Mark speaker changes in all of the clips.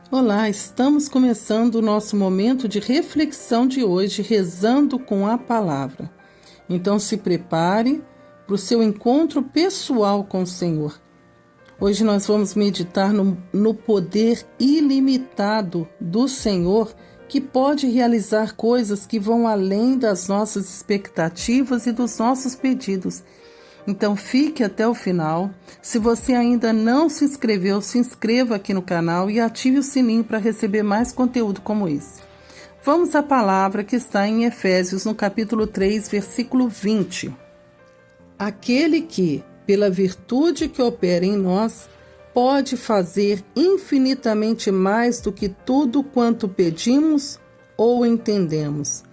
Speaker 1: Olá, estamos começando o nosso momento de reflexão de hoje, rezando com a palavra. Então se prepare para o seu encontro pessoal com o Senhor. Hoje nós vamos meditar no poder ilimitado do Senhor, que pode realizar coisas que vão além das nossas expectativas e dos nossos pedidos. Então fique até o final. Se você ainda não se inscreveu, se inscreva aqui no canal e ative o sininho para receber mais conteúdo como esse. Vamos à palavra que está em Efésios, no capítulo 3, versículo 20. Aquele que, pela virtude que opera em nós, pode fazer infinitamente mais do que tudo quanto pedimos ou entendemos.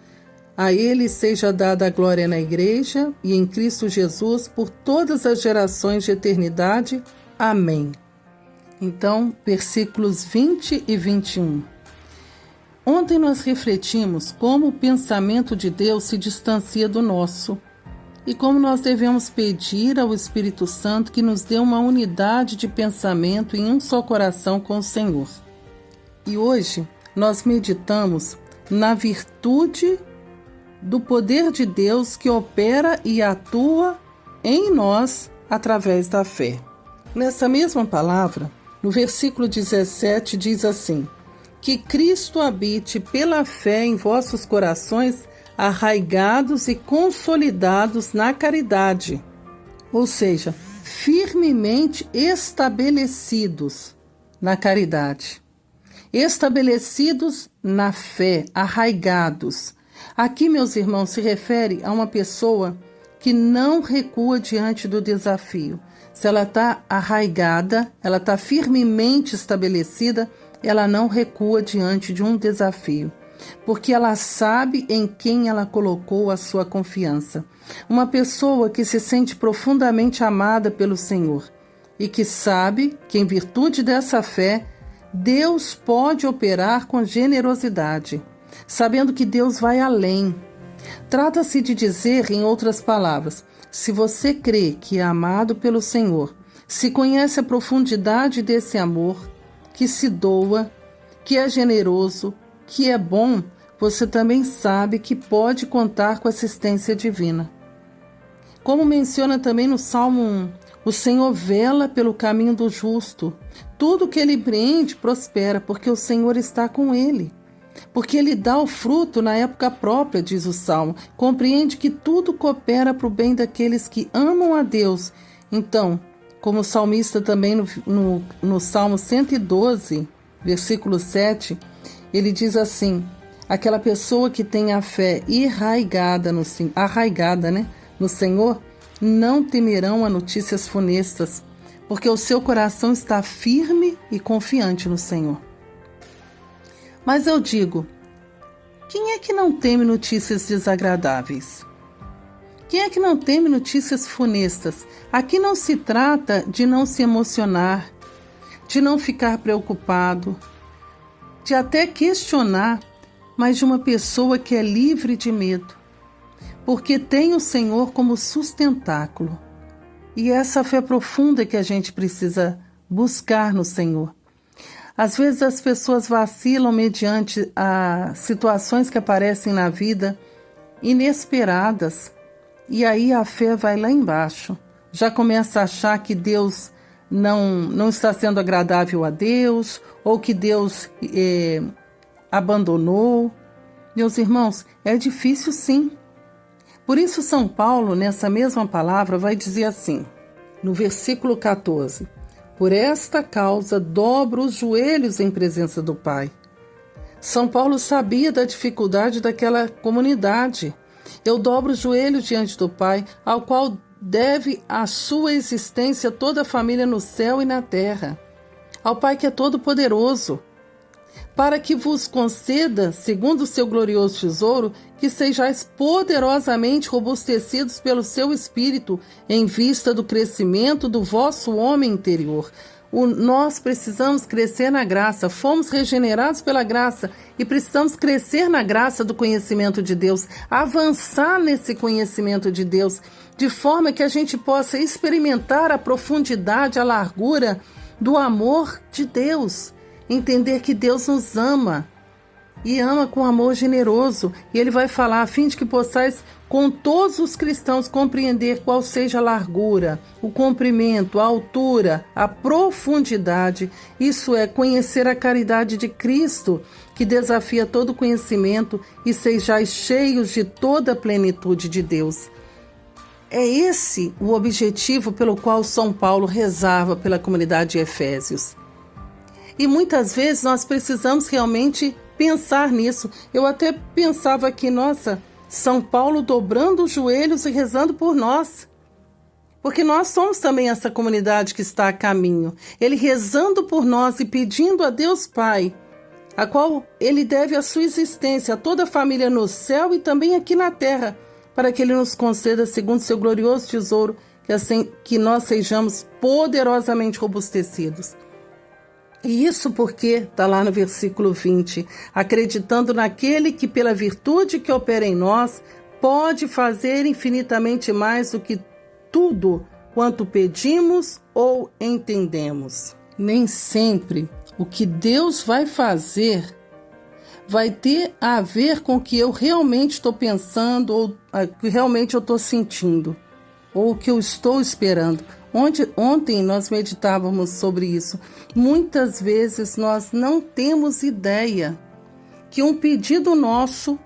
Speaker 1: A Ele seja dada a glória na Igreja e em Cristo Jesus por todas as gerações de eternidade. Amém. Então, versículos 20 e 21. Ontem nós refletimos como o pensamento de Deus se distancia do nosso e como nós devemos pedir ao Espírito Santo que nos dê uma unidade de pensamento em um só coração com o Senhor. E hoje nós meditamos na virtude do poder de Deus que opera e atua em nós através da fé. Nessa mesma palavra, no versículo 17 diz assim: que Cristo habite pela fé em vossos corações, arraigados e consolidados na caridade, ou seja, firmemente estabelecidos na caridade, estabelecidos na fé, arraigados. Aqui, meus irmãos, se refere a uma pessoa que não recua diante do desafio. Se ela está arraigada, ela está firmemente estabelecida, ela não recua diante de um desafio, porque ela sabe em quem ela colocou a sua confiança. Uma pessoa que se sente profundamente amada pelo Senhor e que sabe que, em virtude dessa fé, Deus pode operar com generosidade, sabendo que Deus vai além. Trata-se de dizer, em outras palavras, se você crê que é amado pelo Senhor, se conhece a profundidade desse amor, que se doa, que é generoso, que é bom, você também sabe que pode contar com assistência divina. Como menciona também no Salmo 1, o Senhor vela pelo caminho do justo. Tudo que ele empreende prospera, porque o Senhor está com ele. Porque ele dá o fruto na época própria, diz o Salmo. Compreende que tudo coopera para o bem daqueles que amam a Deus. Então, como o salmista também no Salmo 112, versículo 7, ele diz assim: aquela pessoa que tem a fé arraigada no Senhor, não temerão a notícias funestas, porque o seu coração está firme e confiante no Senhor. Mas eu digo, quem é que não teme notícias desagradáveis? Quem é que não teme notícias funestas? Aqui não se trata de não se emocionar, de não ficar preocupado, de até questionar, mas de uma pessoa que é livre de medo, porque tem o Senhor como sustentáculo. E essa fé profunda que a gente precisa buscar no Senhor. Às vezes as pessoas vacilam mediante a situações que aparecem na vida inesperadas, e aí a fé vai lá embaixo. Já começa a achar que Deus não está sendo agradável a Deus, ou que Deus abandonou. Meus irmãos, é difícil sim. Por isso São Paulo, nessa mesma palavra, vai dizer assim, no versículo 14: por esta causa dobro os joelhos em presença do Pai. São Paulo sabia da dificuldade daquela comunidade. Eu dobro os joelhos diante do Pai, ao qual deve a sua existência toda a família no céu e na terra. Ao Pai que é todo-poderoso, para que vos conceda, segundo o seu glorioso tesouro, que sejais poderosamente robustecidos pelo seu Espírito, em vista do crescimento do vosso homem interior. Nós precisamos crescer na graça, fomos regenerados pela graça e precisamos crescer na graça do conhecimento de Deus, avançar nesse conhecimento de Deus, de forma que a gente possa experimentar a profundidade, a largura do amor de Deus. entender que Deus nos ama e ama com amor generoso. E ele vai falar, a fim de que possais com todos os cristãos compreender qual seja a largura, o comprimento, a altura, a profundidade. Isso é, conhecer a caridade de Cristo, que desafia todo conhecimento, e sejais cheios de toda a plenitude de Deus. É esse o objetivo pelo qual São Paulo rezava pela comunidade de Efésios. E muitas vezes nós precisamos realmente pensar nisso. Eu até pensava que, nossa, São Paulo dobrando os joelhos e rezando por nós. Porque nós somos também essa comunidade que está a caminho. Ele rezando por nós e pedindo a Deus Pai, a qual ele deve a sua existência, a toda a família no céu e também aqui na terra, para que ele nos conceda, segundo seu glorioso tesouro, que nós sejamos poderosamente robustecidos. E isso porque, está lá no versículo 20, acreditando naquele que pela virtude que opera em nós, pode fazer infinitamente mais do que tudo quanto pedimos ou entendemos. Nem sempre o que Deus vai fazer vai ter a ver com o que eu realmente estou pensando ou o que realmente eu estou sentindo ou o que eu estou esperando. Ontem nós meditávamos sobre isso. Muitas vezes nós não temos ideia que um pedido nosso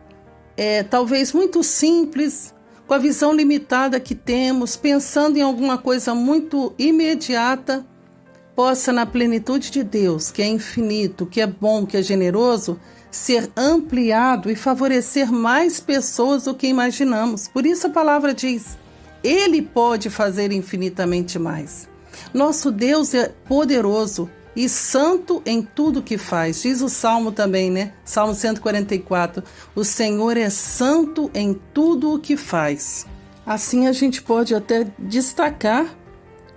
Speaker 1: talvez muito simples, com a visão limitada que temos, pensando em alguma coisa muito imediata, possa, na plenitude de Deus, que é infinito, que é bom, que é generoso, ser ampliado e favorecer mais pessoas do que imaginamos. Por isso a palavra diz, Ele pode fazer infinitamente mais. Nosso Deus é poderoso e santo em tudo que faz. Diz o Salmo também, né? Salmo 144. O Senhor é santo em tudo o que faz. Assim a gente pode até destacar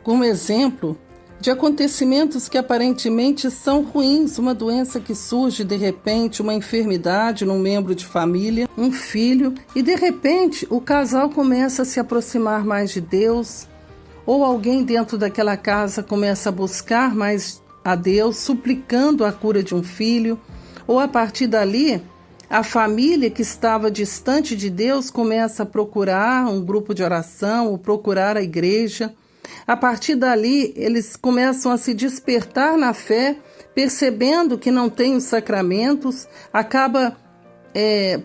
Speaker 1: como exemplo de acontecimentos que aparentemente são ruins, uma doença que surge de repente, uma enfermidade num membro de família, um filho, e de repente o casal começa a se aproximar mais de Deus, ou alguém dentro daquela casa começa a buscar mais a Deus, suplicando a cura de um filho, ou a partir dali, a família que estava distante de Deus começa a procurar um grupo de oração, ou procurar a igreja. A partir dali, eles começam a se despertar na fé, percebendo que não tem os sacramentos, acaba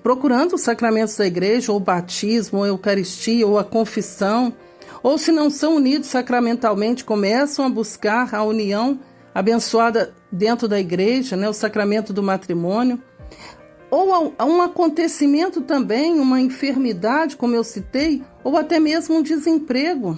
Speaker 1: procurando os sacramentos da igreja, ou o batismo, ou a eucaristia, ou a confissão, ou se não são unidos sacramentalmente, começam a buscar a união abençoada dentro da igreja, né, o sacramento do matrimônio, ou um acontecimento também, uma enfermidade, como eu citei, ou até mesmo um desemprego.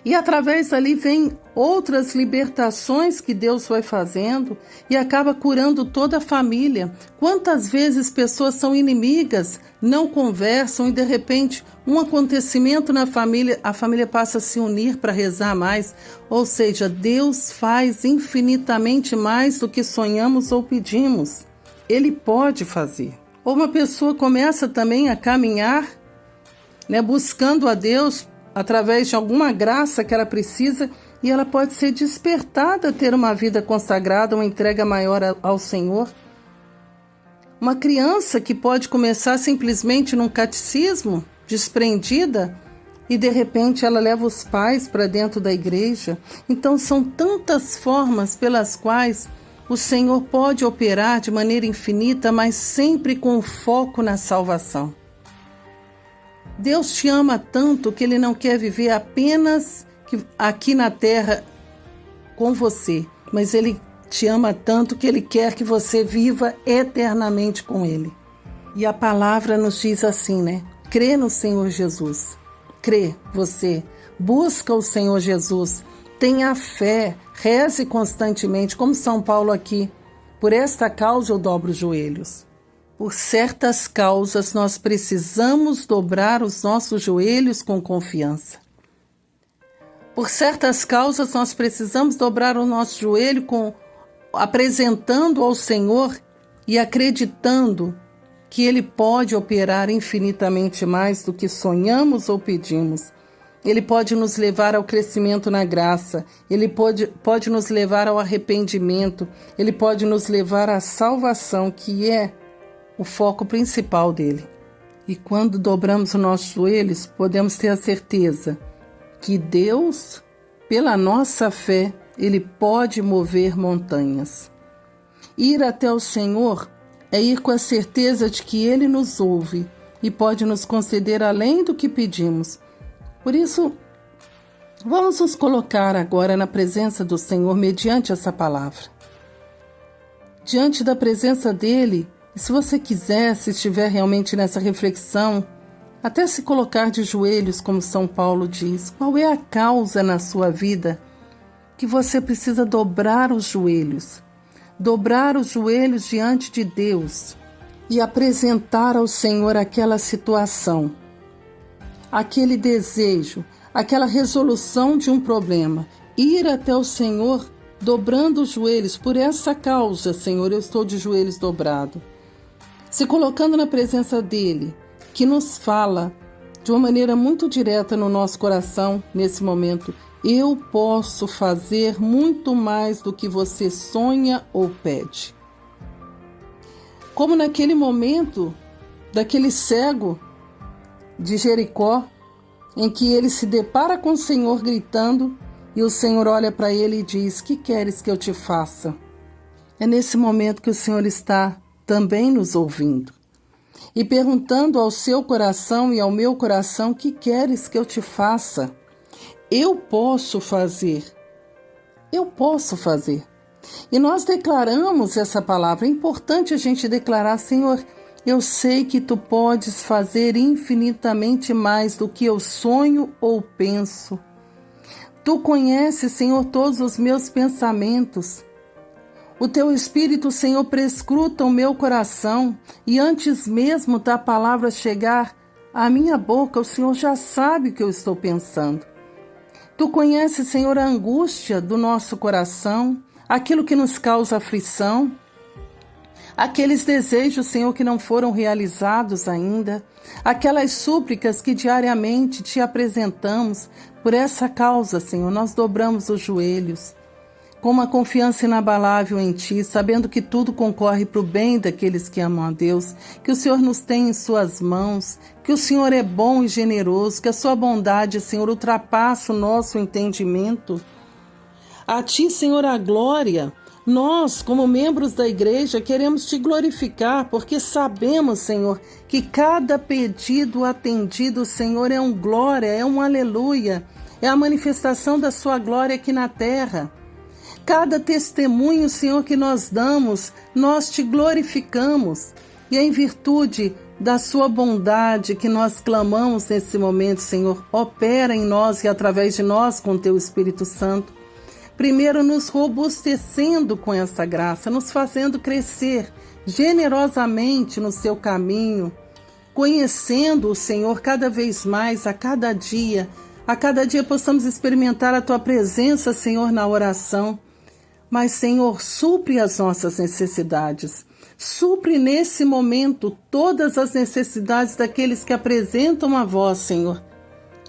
Speaker 1: E através dali vem outras libertações que Deus vai fazendo e acaba curando toda a família. Quantas vezes pessoas são inimigas, não conversam e de repente um acontecimento na família, a família passa a se unir para rezar mais. Ou seja, Deus faz infinitamente mais do que sonhamos ou pedimos. Ele pode fazer. Ou uma pessoa começa também a caminhar, né, buscando a Deus através de alguma graça que ela precisa, e ela pode ser despertada a ter uma vida consagrada, uma entrega maior ao Senhor. Uma criança que pode começar simplesmente num catecismo, desprendida, e de repente ela leva os pais para dentro da igreja. Então são tantas formas pelas quais o Senhor pode operar de maneira infinita, mas sempre com foco na salvação. Deus te ama tanto que Ele não quer viver apenas aqui na terra com você, mas Ele te ama tanto que Ele quer que você viva eternamente com Ele. E a palavra nos diz assim, né? Crê no Senhor Jesus. Crê, você. Busca o Senhor Jesus. Tenha fé. Reze constantemente, como São Paulo aqui. Por esta causa eu dobro os joelhos. Por certas causas, nós precisamos dobrar os nossos joelhos com confiança. Por certas causas, nós precisamos dobrar o nosso joelho apresentando ao Senhor e acreditando que Ele pode operar infinitamente mais do que sonhamos ou pedimos. Ele pode nos levar ao crescimento na graça, Ele pode nos levar ao arrependimento, Ele pode nos levar à salvação, que é o foco principal dele. E quando dobramos os nossos joelhos, podemos ter a certeza que Deus, pela nossa fé, Ele pode mover montanhas. Ir até o Senhor é ir com a certeza de que Ele nos ouve e pode nos conceder além do que pedimos. Por isso, vamos nos colocar agora na presença do Senhor mediante essa palavra. Diante da presença dEle, e se você quiser, se estiver realmente nessa reflexão, até se colocar de joelhos, como São Paulo diz, qual é a causa na sua vida que você precisa dobrar os joelhos? Dobrar os joelhos diante de Deus e apresentar ao Senhor aquela situação, aquele desejo, aquela resolução de um problema. Ir até o Senhor dobrando os joelhos. Por essa causa, Senhor, eu estou de joelhos dobrado. Se colocando na presença dEle, que nos fala de uma maneira muito direta no nosso coração, nesse momento: eu posso fazer muito mais do que você sonha ou pede. Como naquele momento daquele cego de Jericó, em que ele se depara com o Senhor gritando, e o Senhor olha para ele e diz: que queres que eu te faça? É nesse momento que o Senhor está também nos ouvindo e perguntando ao seu coração e ao meu coração: que queres que eu te faça? Eu posso fazer. Eu posso fazer. E nós declaramos essa palavra. É importante a gente declarar: Senhor, eu sei que Tu podes fazer infinitamente mais do que eu sonho ou penso. Tu conheces, Senhor, todos os meus pensamentos. O Teu Espírito, Senhor, prescruta o meu coração, e antes mesmo da palavra chegar à minha boca, o Senhor já sabe o que eu estou pensando. Tu conheces, Senhor, a angústia do nosso coração, aquilo que nos causa aflição, aqueles desejos, Senhor, que não foram realizados ainda, aquelas súplicas que diariamente Te apresentamos. Por essa causa, Senhor, nós dobramos os joelhos, com uma confiança inabalável em Ti, sabendo que tudo concorre para o bem daqueles que amam a Deus, que o Senhor nos tem em Suas mãos, que o Senhor é bom e generoso, que a Sua bondade, Senhor, ultrapassa o nosso entendimento. A Ti, Senhor, a glória. Nós, como membros da igreja, queremos Te glorificar, porque sabemos, Senhor, que cada pedido atendido, Senhor, é um glória, é um aleluia, é a manifestação da Sua glória aqui na terra. Cada testemunho, Senhor, que nós damos, nós Te glorificamos. E é em virtude da Sua bondade que nós clamamos nesse momento, Senhor, opera em nós e através de nós com o Teu Espírito Santo. Primeiro nos robustecendo com essa graça, nos fazendo crescer generosamente no Seu caminho, conhecendo o Senhor cada vez mais, a cada dia possamos experimentar a Tua presença, Senhor, na oração. Mas, Senhor, supre as nossas necessidades. Supre nesse momento todas as necessidades daqueles que apresentam a Vós, Senhor.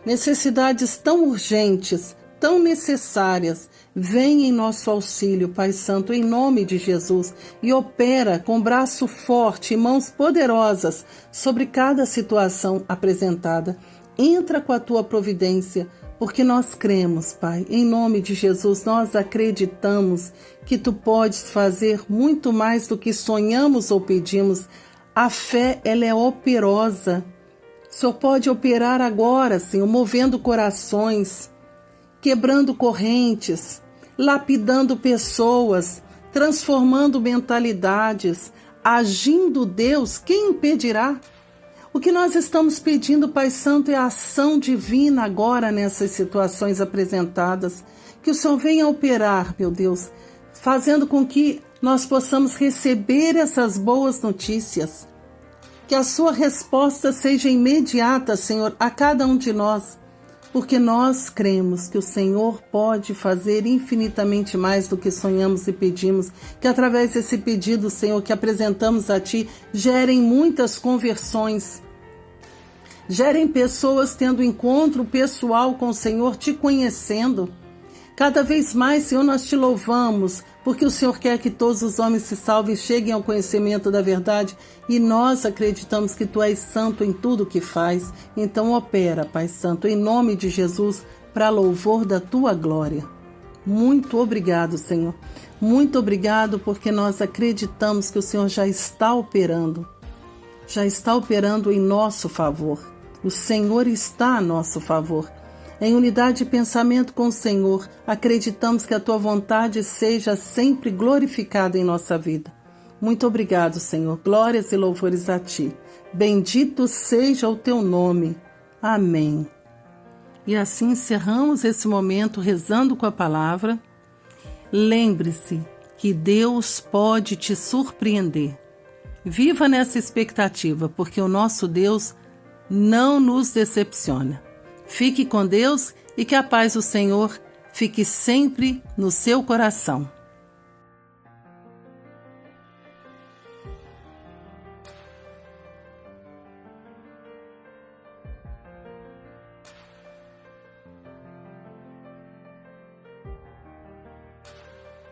Speaker 1: Necessidades tão urgentes, tão necessárias. Vem em nosso auxílio, Pai Santo, em nome de Jesus, e opera com braço forte e mãos poderosas sobre cada situação apresentada. Entra com a Tua providência, porque nós cremos, Pai, em nome de Jesus, nós acreditamos que Tu podes fazer muito mais do que sonhamos ou pedimos. A fé, ela é operosa. O Senhor pode operar agora, Senhor, movendo corações, quebrando correntes, lapidando pessoas, transformando mentalidades, agindo Deus, quem impedirá? O que nós estamos pedindo, Pai Santo, é a ação divina agora nessas situações apresentadas. Que o Senhor venha operar, meu Deus, fazendo com que nós possamos receber essas boas notícias. Que a Sua resposta seja imediata, Senhor, a cada um de nós. Porque nós cremos que o Senhor pode fazer infinitamente mais do que sonhamos e pedimos, que através desse pedido, Senhor, que apresentamos a Ti, gerem muitas conversões, Gerem pessoas tendo encontro pessoal com o Senhor, te conhecendo. Cada vez mais, Senhor, nós te louvamos, porque o Senhor quer que todos os homens se salvem e cheguem ao conhecimento da verdade, e nós acreditamos que Tu és santo em tudo que faz. Então opera, Pai Santo, em nome de Jesus, para louvor da Tua glória. Muito obrigado, Senhor. Muito obrigado, porque nós acreditamos que o Senhor já está operando em nosso favor. O Senhor está a nosso favor. Em unidade de pensamento com o Senhor, acreditamos que a Tua vontade seja sempre glorificada em nossa vida. Muito obrigado, Senhor. Glórias e louvores a Ti. Bendito seja o Teu nome. Amém. E assim encerramos esse momento rezando com a palavra. Lembre-se que Deus pode te surpreender. Viva nessa expectativa, porque o nosso Deus não nos decepciona. Fique com Deus e que a paz do Senhor fique sempre no seu coração.